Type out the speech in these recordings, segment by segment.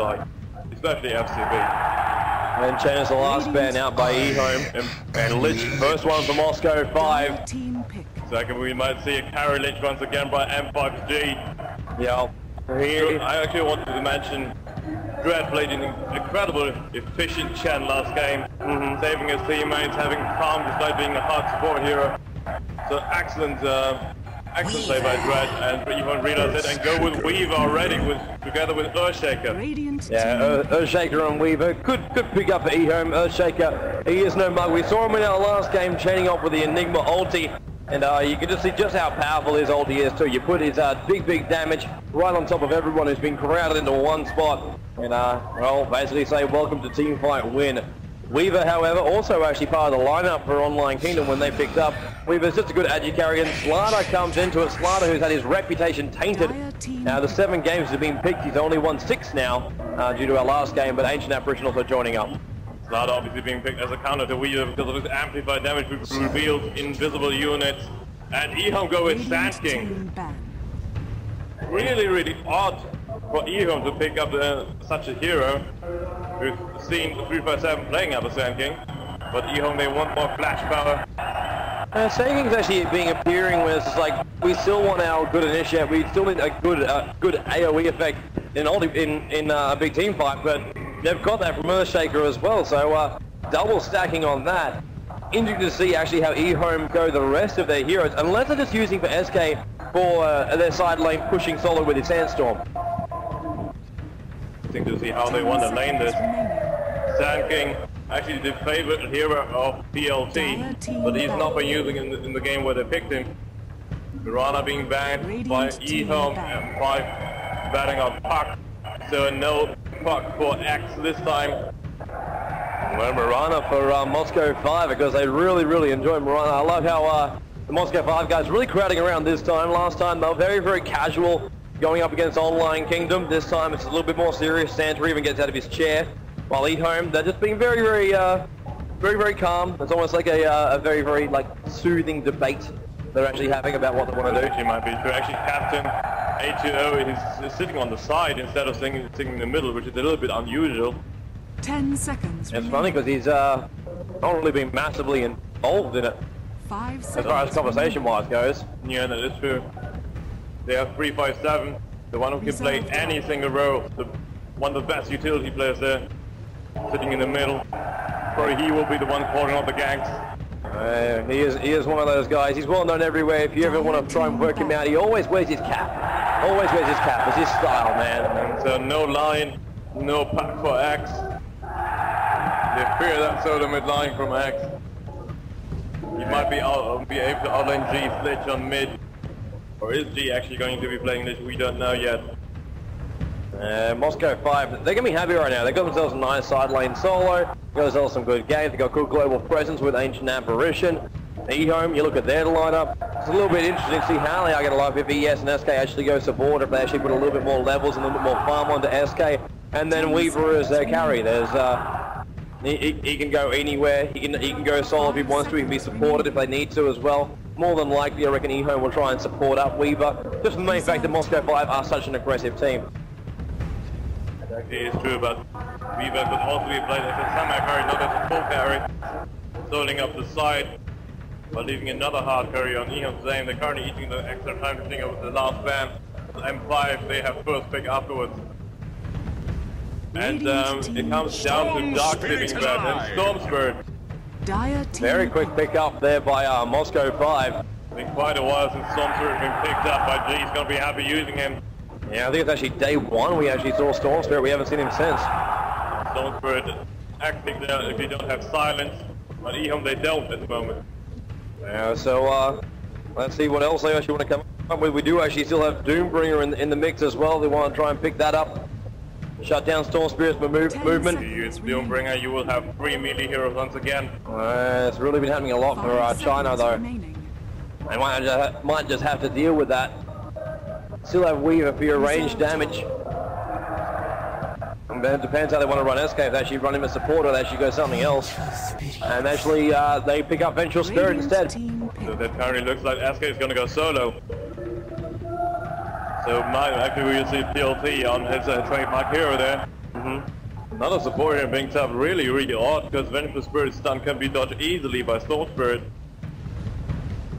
side, especially FCB. And changes the last ban out by EHOME. And Lich, first one for Moscow 5. Second, we might see a carry Lich once again by M5G. Yeah. I actually wanted to mention Dread played an incredible, efficient Chen last game, saving his teammates, having calm despite being a hard support hero. So excellent play by Dread, and EHOME realized it and go with Weaver already, together with Earthshaker. Yeah, Earthshaker and Weaver, good pick up for EHOME. Earthshaker, he is no mug. We saw him in our last game chaining off with the Enigma ulti. And you can just see just how powerful his ulti is too. You put his big damage right on top of everyone who's been crowded into one spot. And well, basically say welcome to Teamfight Win. Weaver, however, also actually part of the lineup for Online Kingdom when they picked up. Weaver's just a good agi carry, and Slaughter comes into it. Slaughter, who's had his reputation tainted. Now the 7 games have been picked. He's only won 6 now due to our last game, but Ancient Apparition also joining up. Slaughter obviously being picked as a counter to Weaver because of his amplified damage, which reveals invisible units. And EHOME go with Sand King. Really odd for EHOME to pick up such a hero. We've seen 357 playing up a Sand King, but EHOME, they want more flash power. Sand King's actually appearing with us. Like, we still want our good initiate. We still need a good AoE effect in a big team fight, but they've got that from Earthshaker as well, so double stacking on that. Interesting to see actually how EHOME go the rest of their heroes, unless they're just using for SK for their side lane pushing solo with his Sandstorm. Interesting to see how they want to lane this. Sand King, actually the favorite hero of PLT, but he's not been using in the game where they picked him. Piranha being banned by EHOME and 5 batting on Puck, so no Puck for X this time. Well, Mirana for Moscow 5, because they really enjoy Mirana. I love how the Moscow 5 guys really crowding around this time. Last time they were very casual going up against Online Kingdom. This time it's a little bit more serious. Santa even gets out of his chair. While EHOME, they're just being very calm. It's almost like a very like soothing debate they're actually having about what they want to do. Actually might be true. Actually, Captain A2O is sitting on the side instead of sitting in the middle, which is a little bit unusual. 10 seconds. It's funny because he's not really been massively involved in it. 5 seconds. As far as conversation-wise goes. Yeah, that is true. They have 357, the one who can play any single role, one of the best utility players there, sitting in the middle. Probably he will be the one calling out the ganks. He is one of those guys. He's well known everywhere. If you ever want to try and work him out, he always wears his cap. Always wears his cap. It's his style, man. And so no line, no pack for X. They fear that solo mid line from X. He might be able to outlane G Flitch on mid. Or is G actually going to be playing this? We don't know yet. Moscow 5, they're going to be happy right now. They've got themselves a nice side lane solo. They've got themselves some good games. They've got good global presence with Ancient Apparition. EHOME, you look at their lineup. It's a little bit interesting to see how they are going to line up if ES and SK actually go support, if they actually put a little bit more levels and a little bit more farm onto SK. And then Weaver as their carry. There's he can go anywhere. He can go solo if he wants to. He can be supported if they need to as well. More than likely, I reckon EHOME will try and support up Weaver. Just for the main fact that Moscow 5 are such an aggressive team. It is true, but Weaver could also be played as a semi-carry, not as a full carry. Soloing up the side, but leaving another hard carry on EHOME's lane. They're currently eating the extra time to think of the last ban. M5, they have first pick afterwards. And it comes down to Dark Living Breath and Storm Spirit. Very quick pick up there by Moscow 5. It's been quite a while since Storm Spirit has been picked up, but G's going to be happy using him. Yeah, I think it's actually day 1 we actually saw Storm Spirit. We haven't seen him since. Storm Spirit acting there if you don't have silence, but EHOME they don't at the moment. Yeah, so let's see what else they actually want to come up with. We do actually still have Doombringer in the mix as well. They want to try and pick that up. Shut down Storm Spirit's movement. If you use Doombringer, you will have 3 melee heroes once again. It's really been happening a lot for China though. They might just have to deal with that. Still have Weaver for your range damage. And then it depends how they want to run SK. If they actually run him as support or they actually go something else. And actually they pick up Vengeful Spirit instead. So that currently looks like SK is going to go solo. So actually we will see PLT on his trademark hero there. Another support here being tough, really odd, because Vengeful Spirit's stun can be dodged easily by Storm Spirit.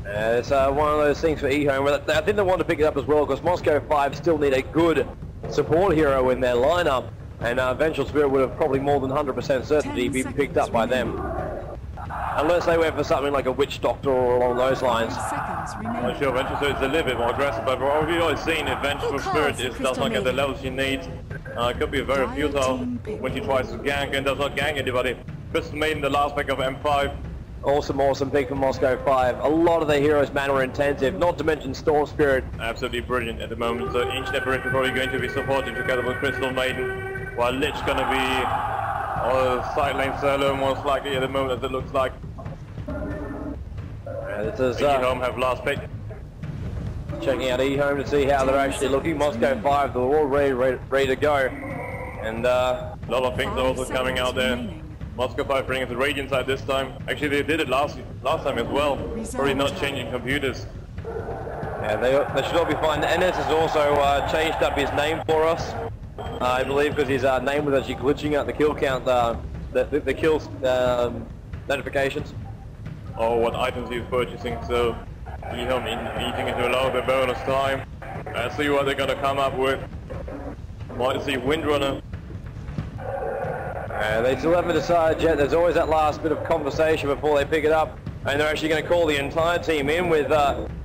It's one of those things for EHOME. I think they want to pick it up as well, because Moscow 5 still need a good support hero in their lineup, and Vengeful Spirit would have probably more than 100% certainty been picked up by them. Unless they went for something like a Witch Doctor or along those lines. I'm sure Vengeful Spirit is a little bit more aggressive, but what we've always seen if Vengeful Spirit does not get the levels she needs, it could be very futile when she tries to gank and does not gank anybody. Crystal Maiden, the last pick of M5. Awesome pick from Moscow 5. A lot of their heroes mana intensive, not to mention Storm Spirit. Absolutely brilliant at the moment. So Ancient Apparition probably going to be supporting together with Crystal Maiden, while Lich gonna be side lane solo most likely at the moment, as it looks like. This is EHOME have last pick. Checking out EHOME to see how they're actually looking. Moscow 5, they're all ready to go. And a lot of things are also coming out there. Moscow 5 bringing the Radiant side this time. Actually, they did it last time as well. Probably not changing computers. Yeah, they should all be fine. NS has also changed up his name for us, I believe, because his name was actually glitching out the kill count, the kills notifications. Or what items he's purchasing. So EHOME eating into a lot of the bonus time. Let's see what they're gonna come up with. Might see Windrunner. They still haven't decided yet. There's always that last bit of conversation before they pick it up, and they're actually going to call the entire team in with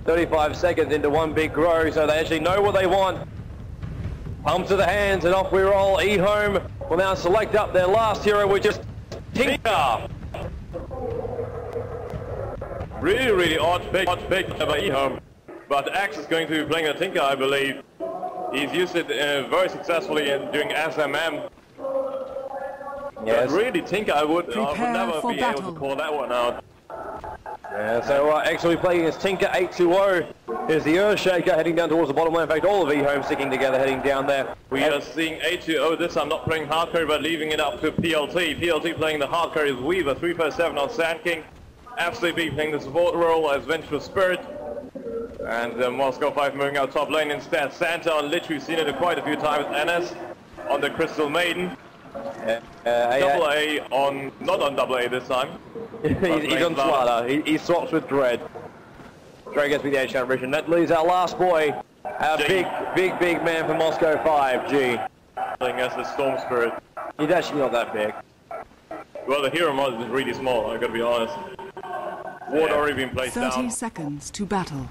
35 seconds into one big grow, so they actually know what they want. Pump to the hands and off we roll. EHOME will now select up their last hero, which is Tinker. Really odd pick by EHOME, but Axe is going to be playing a Tinker, I believe. He's used it very successfully during SMM. Yes. But really, Tinker, I would never be able to call that one out. Yeah, so X will be playing as Tinker 820. Here's the Earthshaker heading down towards the bottom lane. In fact, all of EHOME sticking together heading down there. We are seeing 820 this time, not playing hard carry, but leaving it up to PLT. PLT playing the hard carry as Weaver, 357 on Sand King. FCB playing the support role as Vengeful Spirit. And Moscow 5 moving out top lane instead. Santa on Lich, we've seen it quite a few times. NS on the Crystal Maiden. Double A on, not on double A this time. he's on Slaughter. He swaps with Dread. Dread gets me the H-Count Vision. That leaves our last boy, our big man from Moscow 5, G. Playing as the Storm Spirit. He's actually not that big. Well, the hero mod is really small, I gotta be honest. Ward already been placed 30 down. seconds to battle.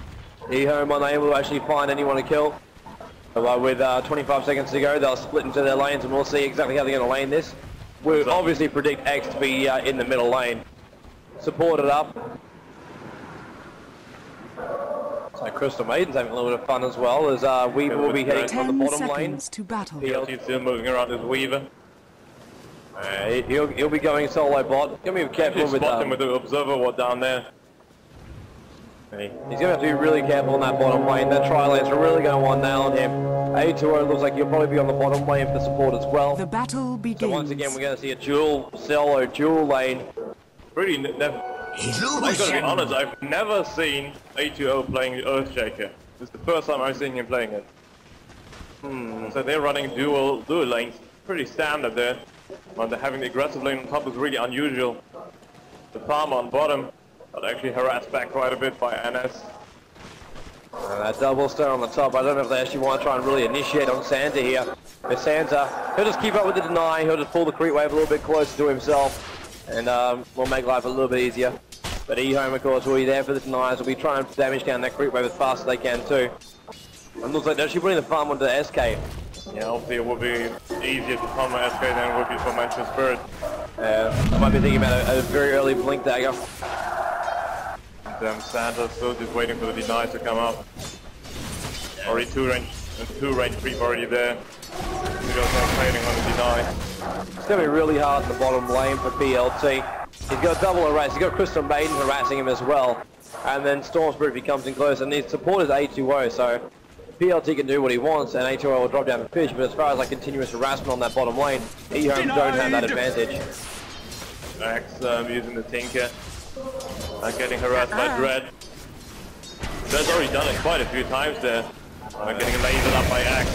EHOME unable to actually find anyone to kill. But with 25 seconds to go, they'll split into their lanes and we'll see exactly how they're going to lane this. We'll obviously predict X to be in the middle lane. Support it up. So Crystal Maiden's having a little bit of fun as well, as Weaver will be heading from the bottom lane. To battle. PLT still moving around as Weaver. He'll be going solo bot. Gonna be careful with him with the Observer Ward down there. He's going to have to be really careful on that bottom lane. That tri-lanes are really going to want nail on him. A2O looks like he'll probably be on the bottom lane for support as well. The battle begins. So once again, we're going to see a dual lane. Pretty I've got to be honest, I've never seen A2O playing the Earthshaker. This is the first time I've seen him playing it. So they're running dual lanes. Pretty standard there. But having the aggressive lane on top is really unusual. The farm on bottom. But actually harassed back quite a bit by NS. And that double stone on the top, I don't know if they actually want to try and really initiate on Santa here. But Santa, he'll just keep up with the deny, he'll just pull the creep wave a little bit closer to himself. And will make life a little bit easier. But EHOME, of course, will be there for the denies, will be trying to damage down that creep wave as fast as they can too. And looks like they're actually putting the farm onto the SK. Yeah, obviously it would be easier to farm SK than it would be for Vengeful Spirit. I might be thinking about a very early blink dagger. Santa's still just waiting for the deny to come up. Already two range creep already there. He goes now trading on the deny. It's going to be really hard in the bottom lane for PLT. He's got double harass, he's got Crystal Maiden harassing him as well. And then Storm Spirit if he comes in close, and his support is A2O, so PLT can do what he wants and A2O will drop down the fish, but as far as like continuous harassment on that bottom lane, EHOME don't have that advantage. Axe using the Tinker. Getting harassed by Dread. Dread's already done it quite a few times there. Getting lasered up by Axe.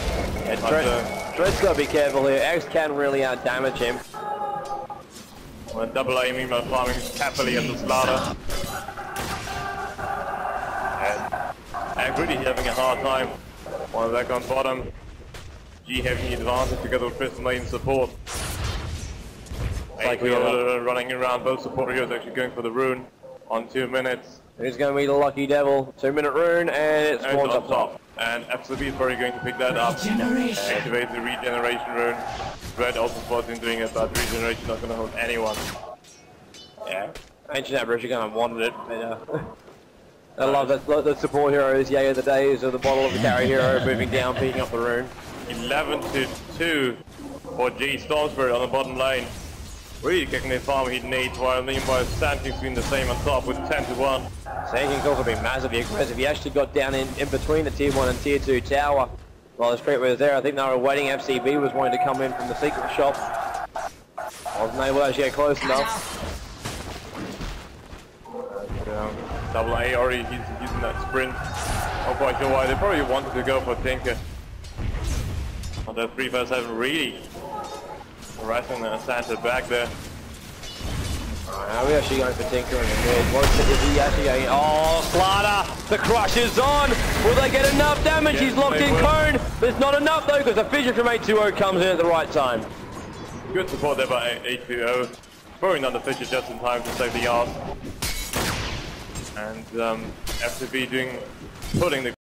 Dread's got to be careful here. Axe can really out-damage him. Double A, meanwhile farming happily at the slaughter. And Axe really having a hard time. One back on bottom. G having the advantage together with Crystal Maiden support. Like we are running around, both support heroes actually going for the rune on 2 minutes. Who's going to be the lucky devil? 2-minute rune, and it spawns up top. And FCB is probably going to pick that up. Activate the regeneration rune. Red also spots in doing it, but regeneration is not going to hold anyone. Yeah. Ancient Average are going to want it, but I love that the support heroes, yay of the days of the bottle of the carry hero moving down, picking up the rune. 11-2 for G Stormspirit on the bottom lane. Really kicking the farm he needs, while meanwhile Sandking's doing the same on top with 10-1. Sandking's also been massively aggressive. He actually got down in between the tier 1 and tier 2 tower while the street was there. I think they were waiting. FCB was wanting to come in from the secret shop. Wasn't able to actually get close enough. Double A already he's using that sprint. Not quite sure why. They probably wanted to go for Tinker. But the 3-5-7 really harassing Santa back there. Now we're actually going for Tinker in the mid. Is he actually going? Oh, Slaughter! The crush is on! Will they get enough damage? Yes, he's locked in cone! There's not enough though, because the fissure from 820 comes in at the right time. Good support there by 820. Throwing down the fissure just in time to save the arm. And FCB putting the